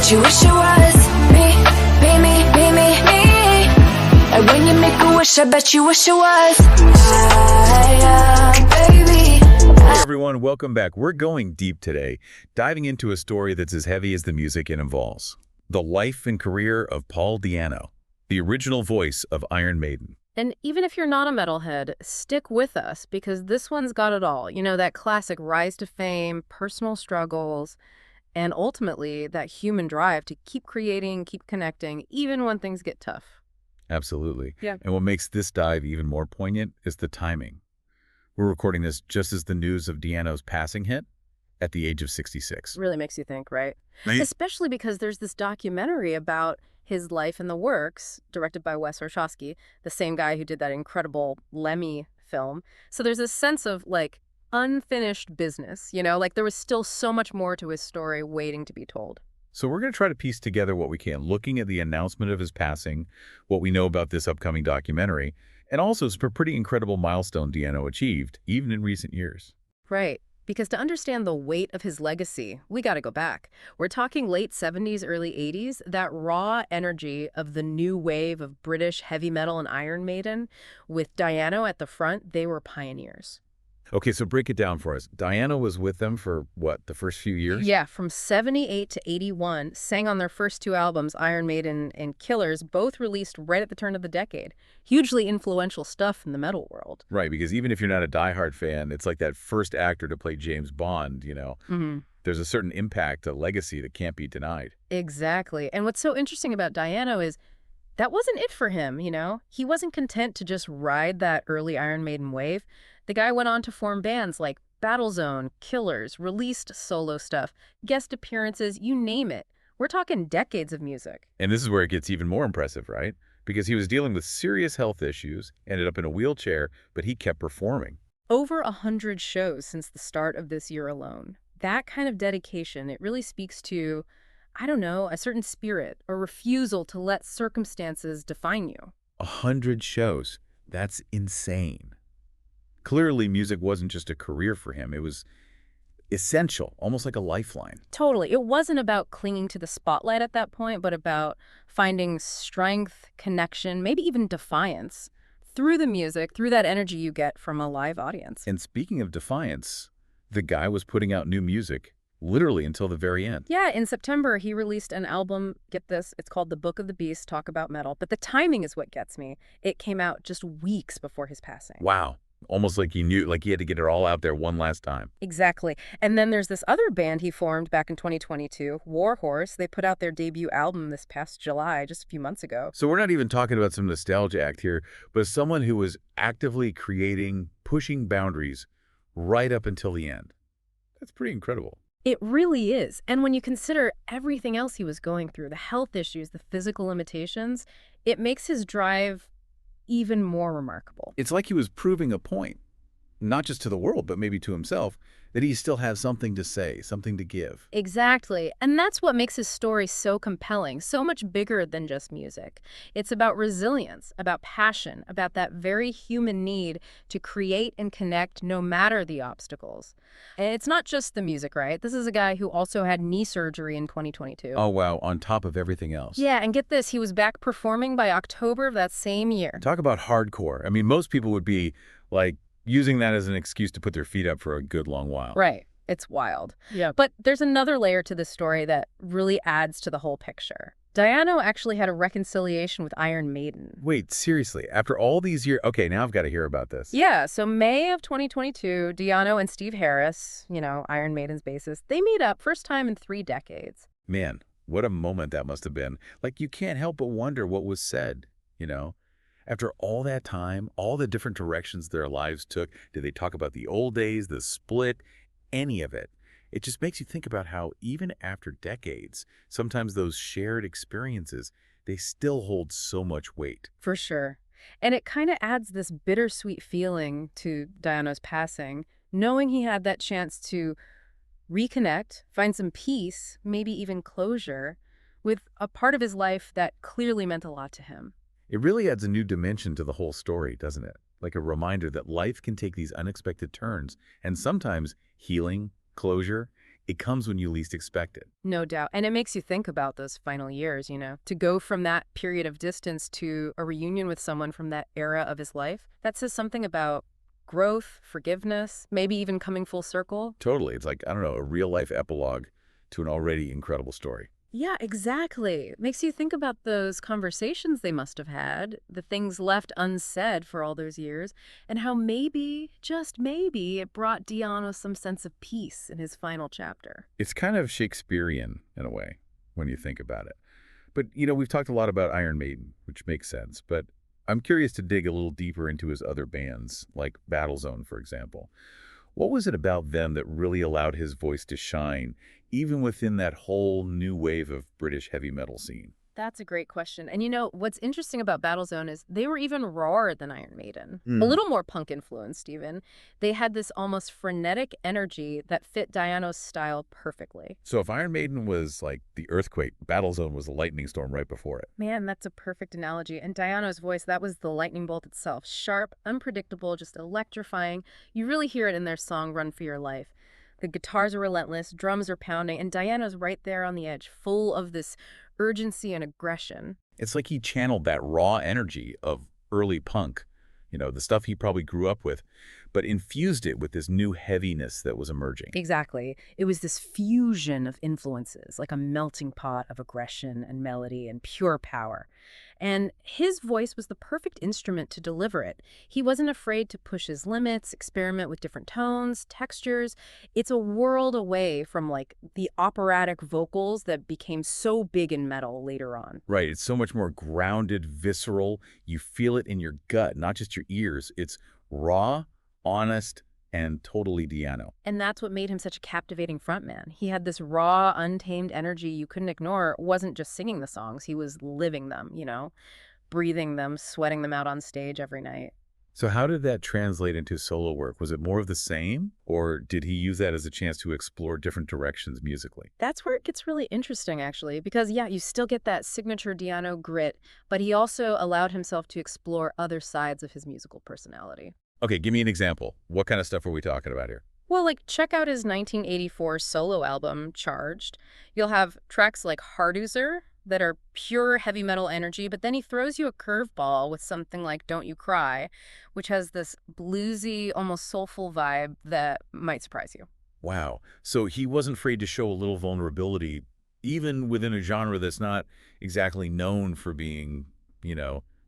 bet you wish it was me, me, me, me, me, me. And when you make a wish, I bet you wish it was baby. Hey everyone, welcome back. We're going deep today, diving into a story that's as heavy as the music it involves. The life and career of Paul Di'Anno, the original voice of Iron Maiden. And even if you're not a metalhead, stick with us because this one's got it all. You know, that classic rise to fame, personal struggles, and ultimately that human drive to keep creating, keep connecting, even when things get tough. Absolutely. Yeah. And what makes this dive even more poignant is the timing. We're recording this just as the news of Di'Anno's passing hit at the age of 66. Really makes you think, right? Right. Especially because there's this documentary about his life in the works, directed by Wes Orchowski, the same guy who did that incredible Lemmy film. So there's this sense of, like, unfinished business, you know? Like, there was still so much more to his story waiting to be told. So we're going to try to piece together what we can, looking at the announcement of his passing, what we know about this upcoming documentary, and also some pretty incredible milestone Di'Anno achieved, even in recent years. Right. Because to understand the weight of his legacy, we got to go back. We're talking late 70s, early 80s, that raw energy of the new wave of British heavy metal and Iron Maiden. With Di'Anno at the front, they were pioneers. Okay, so break it down for us. Di'Anno was with them for, what, the first few years? Yeah, from 78 to 81, sang on their first two albums, Iron Maiden and Killers, both released right at the turn of the decade. Hugely influential stuff in the metal world. Right, because even if you're not a diehard fan, it's like that first actor to play James Bond, you know? Mm-hmm. There's a certain impact, a legacy that can't be denied. Exactly. And what's so interesting about Di'Anno is that wasn't it for him, you know? He wasn't content to just ride that early Iron Maiden wave. The guy went on to form bands like Battlezone, Killers, released solo stuff, guest appearances, you name it. We're talking decades of music. And this is where it gets even more impressive, right? Because he was dealing with serious health issues, ended up in a wheelchair, but he kept performing. Over 100 shows since the start of this year alone. That kind of dedication, it really speaks to, I don't know, a certain spirit or refusal to let circumstances define you. 100 shows. That's insane. Clearly, music wasn't just a career for him. It was essential, almost like a lifeline. Totally. It wasn't about clinging to the spotlight at that point, but about finding strength, connection, maybe even defiance through the music, through that energy you get from a live audience. And speaking of defiance, the guy was putting out new music literally until the very end. Yeah, in September, he released an album, get this, it's called The Book of the Beast, Talk About Metal. But the timing is what gets me. It came out just weeks before his passing. Wow. Almost like he knew, like he had to get it all out there one last time. Exactly. And then there's this other band he formed back in 2022, Warhorse. They put out their debut album this past July, just a few months ago. So we're not even talking about some nostalgia act here, but someone who was actively creating, pushing boundaries right up until the end. That's pretty incredible. It really is. And when you consider everything else he was going through, the health issues, the physical limitations, it makes his drive even more remarkable. It's like he was proving a point, not just to the world, but maybe to himself, that he still has something to say, something to give. Exactly. And that's what makes his story so compelling, so much bigger than just music. It's about resilience, about passion, about that very human need to create and connect no matter the obstacles. And it's not just the music, right? This is a guy who also had knee surgery in 2022. Oh, wow, on top of everything else. Yeah, and get this, he was back performing by October of that same year. Talk about hardcore. I mean, most people would be like, using that as an excuse to put their feet up for a good long while. Right. It's wild. Yeah. But there's another layer to this story that really adds to the whole picture. Di'Anno actually had a reconciliation with Iron Maiden. Wait, seriously? After all these years? Okay, now I've got to hear about this. Yeah, so May of 2022, Di'Anno and Steve Harris, you know, Iron Maiden's bassist, they meet up first time in 3 decades. Man, what a moment that must have been. Like, you can't help but wonder what was said, you know? After all that time, all the different directions their lives took, did they talk about the old days, the split, any of it? It just makes you think about how even after decades, sometimes those shared experiences, they still hold so much weight. For sure. And it kind of adds this bittersweet feeling to Di'Anno's passing, knowing he had that chance to reconnect, find some peace, maybe even closure, with a part of his life that clearly meant a lot to him. It really adds a new dimension to the whole story, doesn't it? Like a reminder that life can take these unexpected turns, and sometimes healing, closure, It comes when you least expect it. No doubt. And it makes you think about those final years, to go from that period of distance to a reunion with someone from that era of his life. That says something about growth, forgiveness, maybe even coming full circle. Totally. It's like, I don't know, a real-life epilogue to an already incredible story. Yeah, exactly. Makes you think about those conversations they must have had, the things left unsaid for all those years, and how maybe, just maybe, it brought Diano some sense of peace in his final chapter. It's kind of Shakespearean in a way when you think about it. But, we've talked a lot about Iron Maiden, which makes sense. But I'm curious to dig a little deeper into his other bands, like Battlezone, for example. What was it about them that really allowed his voice to shine, even within that whole new wave of British heavy metal scene? That's a great question. And what's interesting about Battlezone is they were even rawer than Iron Maiden. A Mm. little more punk influenced, even. They had this almost frenetic energy that fit Diano's style perfectly. So if Iron Maiden was like the earthquake, Battlezone was the lightning storm right before it. Man, that's a perfect analogy. And Diano's voice, that was the lightning bolt itself. Sharp, unpredictable, just electrifying. You really hear it in their song Run for Your Life. The guitars are relentless, drums are pounding, and Diana's right there on the edge, full of this urgency and aggression. It's like he channeled that raw energy of early punk, the stuff he probably grew up with, but infused it with this new heaviness that was emerging. Exactly. It was this fusion of influences, like a melting pot of aggression and melody and pure power. And his voice was the perfect instrument to deliver it. He wasn't afraid to push his limits, experiment with different tones, textures. It's a world away from like the operatic vocals that became so big in metal later on. Right. It's so much more grounded, visceral. You feel it in your gut, not just your ears. It's raw, honest, and totally Diano. And that's what made him such a captivating frontman. He had this raw, untamed energy you couldn't ignore. It wasn't just singing the songs, he was living them, breathing them, sweating them out on stage every night. So how did that translate into solo work? Was it more of the same, or did he use that as a chance to explore different directions musically? That's where it gets really interesting, actually, because, yeah, you still get that signature Diano grit, but he also allowed himself to explore other sides of his musical personality. Okay, give me an example. What kind of stuff are we talking about here? Well, like, check out his 1984 solo album, Charged. You'll have tracks like Hardoozer that are pure heavy metal energy, but then he throws you a curveball with something like Don't You Cry, which has this bluesy, almost soulful vibe that might surprise you. Wow. So he wasn't afraid to show a little vulnerability, even within a genre that's not exactly known for being,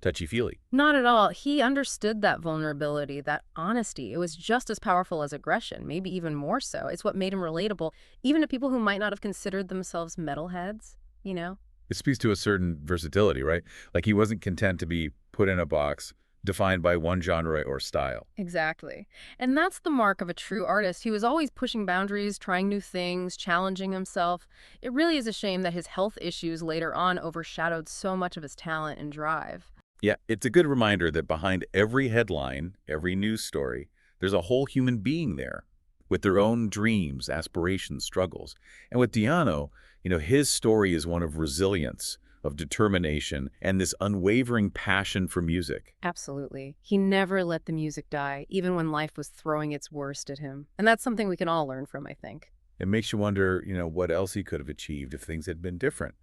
touchy-feely. Not at all. He understood that vulnerability, that honesty. It was just as powerful as aggression, maybe even more so. It's what made him relatable, even to people who might not have considered themselves metalheads. It speaks to a certain versatility, right? Like he wasn't content to be put in a box, defined by one genre or style. Exactly. And that's the mark of a true artist. He was always pushing boundaries, trying new things, challenging himself. It really is a shame that his health issues later on overshadowed so much of his talent and drive. Yeah, it's a good reminder that behind every headline, every news story, there's a whole human being there with their own dreams, aspirations, struggles. And with Diano, his story is one of resilience, of determination, and this unwavering passion for music. Absolutely. He never let the music die, even when life was throwing its worst at him. And that's something we can all learn from, I think. It makes you wonder, what else he could have achieved if things had been different.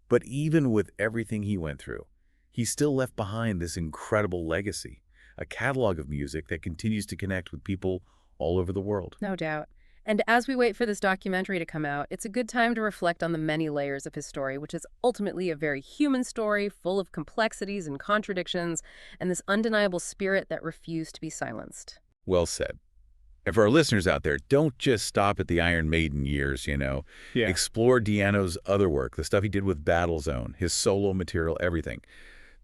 But even with everything he went through, he still left behind this incredible legacy, a catalog of music that continues to connect with people all over the world. No doubt. And as we wait for this documentary to come out, it's a good time to reflect on the many layers of his story, which is ultimately a very human story full of complexities and contradictions, and this undeniable spirit that refused to be silenced. Well said. And for our listeners out there, don't just stop at the Iron Maiden years, Yeah. Explore Diano's other work, the stuff he did with Battlezone, his solo material, everything.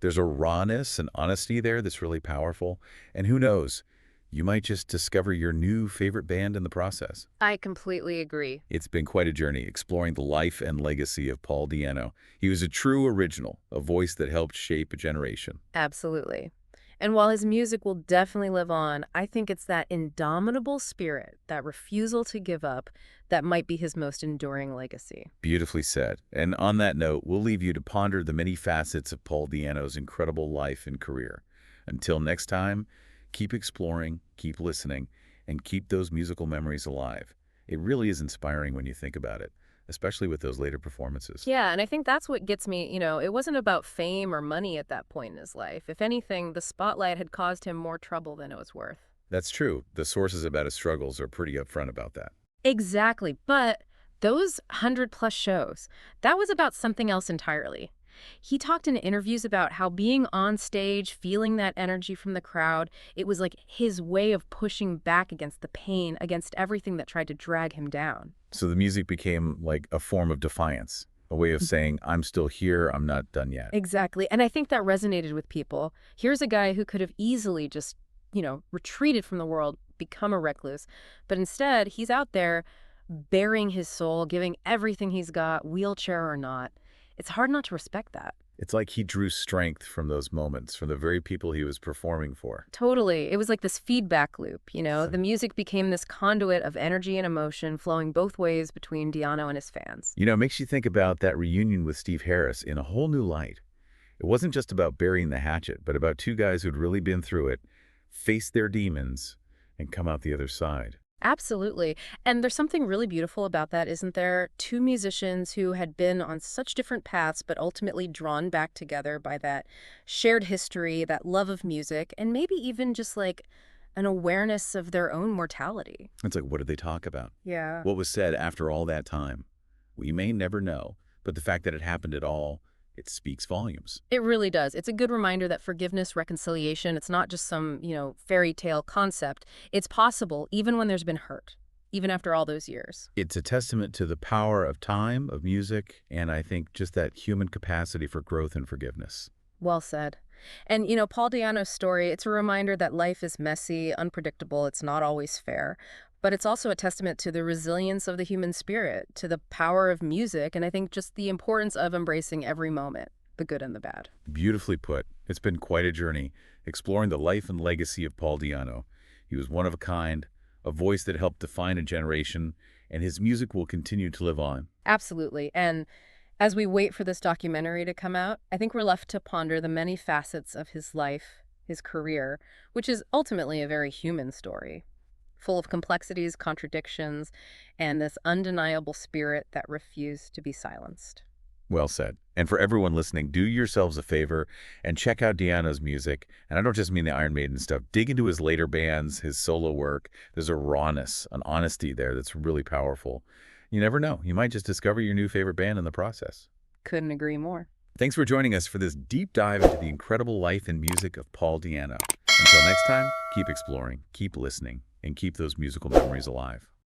There's a rawness and honesty there that's really powerful. And who knows, you might just discover your new favorite band in the process. I completely agree. It's been quite a journey exploring the life and legacy of Paul Diano. He was a true original, a voice that helped shape a generation. Absolutely. And while his music will definitely live on, I think it's that indomitable spirit, that refusal to give up, that might be his most enduring legacy. Beautifully said. And on that note, we'll leave you to ponder the many facets of Paul Diano's incredible life and career. Until next time, keep exploring, keep listening, and keep those musical memories alive. It really is inspiring when you think about it, especially with those later performances. Yeah, and I think that's what gets me, it wasn't about fame or money at that point in his life. If anything, the spotlight had caused him more trouble than it was worth. That's true. The sources about his struggles are pretty upfront about that. Exactly. But those 100+ shows, that was about something else entirely. He talked in interviews about how being on stage, feeling that energy from the crowd, it was like his way of pushing back against the pain, against everything that tried to drag him down. So the music became like a form of defiance, a way of saying, I'm still here, I'm not done yet. Exactly. And I think that resonated with people. Here's a guy who could have easily just, retreated from the world, become a recluse. But instead, he's out there bearing his soul, giving everything he's got, wheelchair or not. It's hard not to respect that. It's like he drew strength from those moments, from the very people he was performing for. Totally. It was like this feedback loop. The music became this conduit of energy and emotion flowing both ways between Di'Anno and his fans. It makes you think about that reunion with Steve Harris in a whole new light. It wasn't just about burying the hatchet, but about two guys who'd really been through it, faced their demons, and come out the other side. Absolutely. And there's something really beautiful about that, isn't there? Two musicians who had been on such different paths, but ultimately drawn back together by that shared history, that love of music, and maybe even just like an awareness of their own mortality. It's like, what did they talk about? Yeah. What was said after all that time? We may never know, but the fact that it happened at all, it speaks volumes. It really does. It's a good reminder that forgiveness, reconciliation, it's not just some, fairy tale concept. It's possible even when there's been hurt, even after all those years. It's a testament to the power of time, of music, and I think just that human capacity for growth and forgiveness. Well said. And, Paul Di'Anno's story, it's a reminder that life is messy, unpredictable, it's not always fair. But it's also a testament to the resilience of the human spirit, to the power of music, and I think just the importance of embracing every moment, the good and the bad. Beautifully put. It's been quite a journey, exploring the life and legacy of Paul Di'Anno. He was one of a kind, a voice that helped define a generation, and his music will continue to live on. Absolutely. And as we wait for this documentary to come out, I think we're left to ponder the many facets of his life, his career, which is ultimately a very human story, full of complexities, contradictions, and this undeniable spirit that refused to be silenced. Well said. And for everyone listening, do yourselves a favor and check out Di'Anno's music. And I don't just mean the Iron Maiden stuff. Dig into his later bands, his solo work. There's a rawness, an honesty there that's really powerful. You never know. You might just discover your new favorite band in the process. Couldn't agree more. Thanks for joining us for this deep dive into the incredible life and music of Paul Di'Anno. Until next time, keep exploring, keep listening, and keep those musical memories alive.